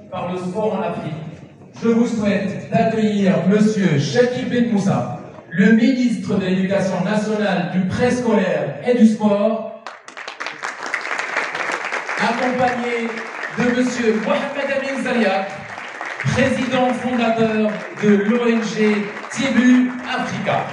par le sport en Afrique. Je vous souhaite d'accueillir Monsieur Chakib Ben Moussa, le ministre de l'Éducation nationale, du préscolaire et du sport, accompagné de Monsieur Mohamed Amin Zaliak, président fondateur de l'ONG Tibu Africa.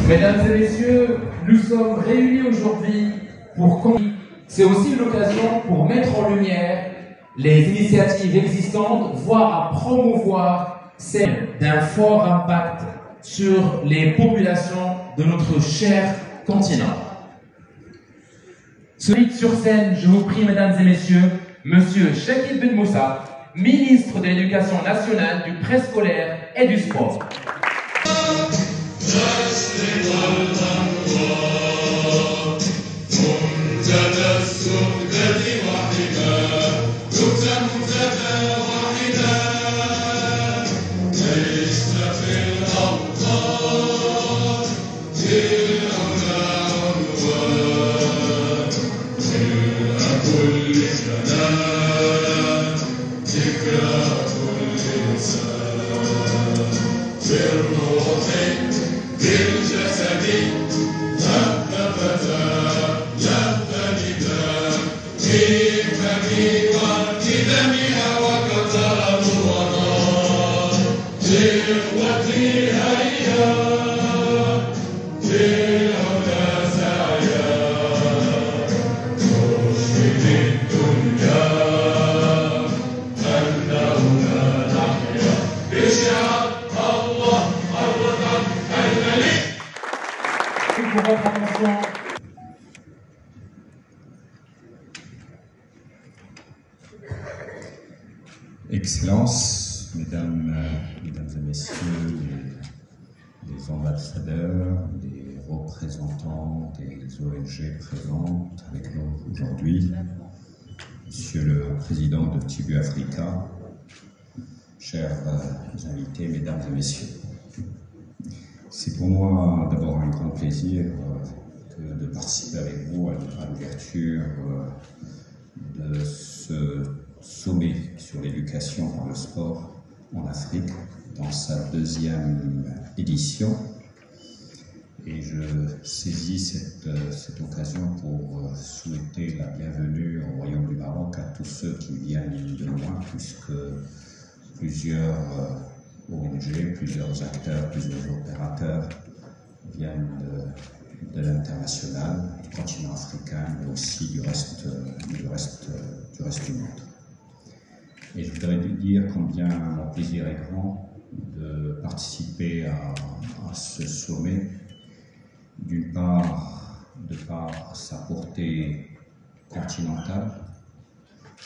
Mesdames et messieurs, nous sommes réunis aujourd'hui pour... C'est aussi l'occasion pour mettre en lumière les initiatives existantes, voire à promouvoir celles d'un fort impact sur les populations de notre cher continent. Sur scène, je vous prie, mesdames et messieurs, Monsieur Chakib Ben Moussa, ministre de l'Éducation nationale, du préscolaire et du sport. Excellences, mesdames et messieurs, les ambassadeurs, les représentants des ONG présentes avec nous aujourd'hui, Monsieur le Président de Tibu Africa, chers invités, mesdames et messieurs. C'est pour moi d'abord un grand plaisir de participer avec vous à l'ouverture de ce sommet sur l'éducation par le sport en Afrique dans sa deuxième édition. Et je saisis cette occasion pour souhaiter la bienvenue au Royaume du Maroc à tous ceux qui viennent de loin, puisque plusieurs ONG, plusieurs acteurs, plusieurs opérateurs viennent de l'international, du continent africain, mais aussi du reste du monde. Et je voudrais dire combien mon plaisir est grand de participer à ce sommet, d'une part, de par sa portée continentale,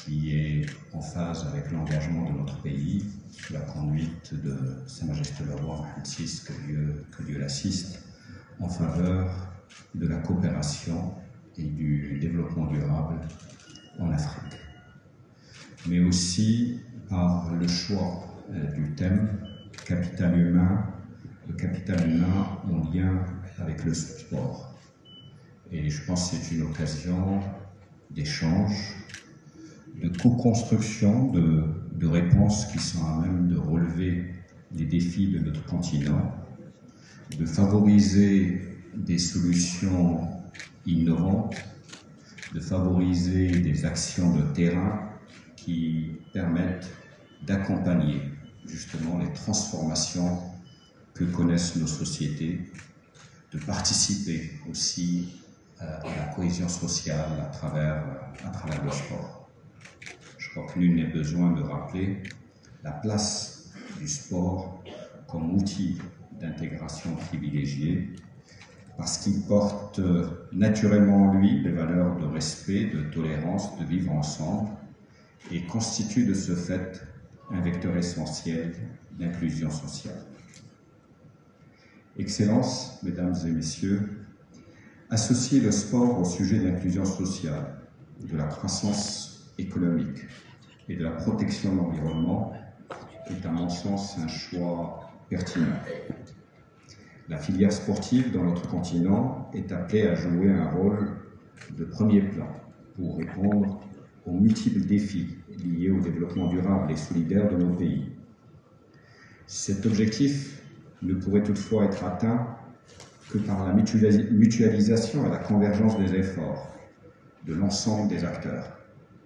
qui est en phase avec l'engagement de notre pays, sous la conduite de Sa Majesté le Roi Mohammed VI, que Dieu l'assiste, en faveur de la coopération et du développement durable en Afrique. Mais aussi par le choix du thème capital humain, le capital humain en lien avec le sport. Et je pense que c'est une occasion d'échange, de co-construction, de réponses qui sont à même de relever les défis de notre continent, de favoriser des solutions innovantes, de favoriser des actions de terrain qui permettent d'accompagner justement les transformations que connaissent nos sociétés, de participer aussi à la cohésion sociale à travers le sport. Je crois que nul n'est besoin de rappeler la place du sport comme outil d'intégration privilégiée, parce qu'il porte naturellement en lui des valeurs de respect, de tolérance, de vivre ensemble, et constitue de ce fait un vecteur essentiel d'inclusion sociale. Excellences, Mesdames et Messieurs, associer le sport au sujet de l'inclusion sociale, de la croissance économique et de la protection de l'environnement est à mon sens un choix pertinent. La filière sportive dans notre continent est appelée à jouer un rôle de premier plan pour répondre aux multiples défis liés au développement durable et solidaire de nos pays. Cet objectif ne pourrait toutefois être atteint que par la mutualisation et la convergence des efforts de l'ensemble des acteurs,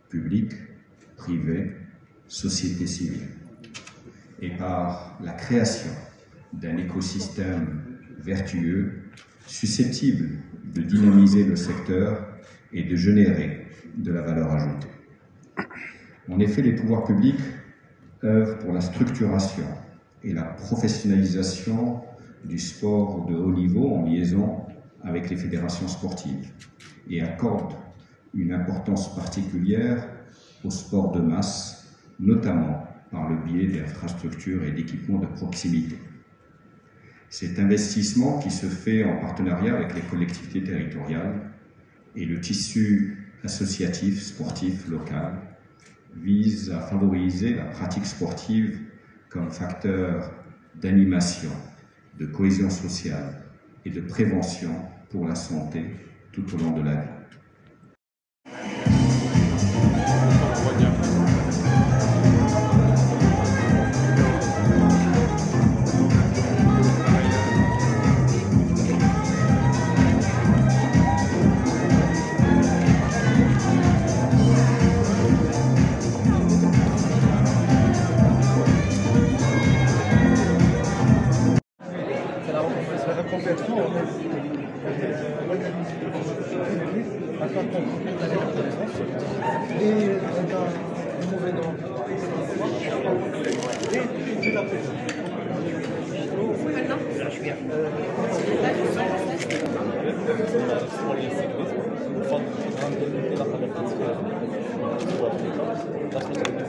publics, privés, société civile, et par la création d'un écosystème vertueux, susceptible de dynamiser le secteur et de générer de la valeur ajoutée. En effet, les pouvoirs publics œuvrent pour la structuration et la professionnalisation du sport de haut niveau en liaison avec les fédérations sportives et accordent une importance particulière au sport de masse, notamment par le biais d'infrastructures et d'équipements de proximité. Cet investissement, qui se fait en partenariat avec les collectivités territoriales et le tissu associatif sportif local, vise à favoriser la pratique sportive comme facteur d'animation, de cohésion sociale et de prévention pour la santé tout au long de la vie.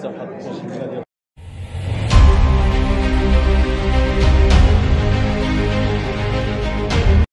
Das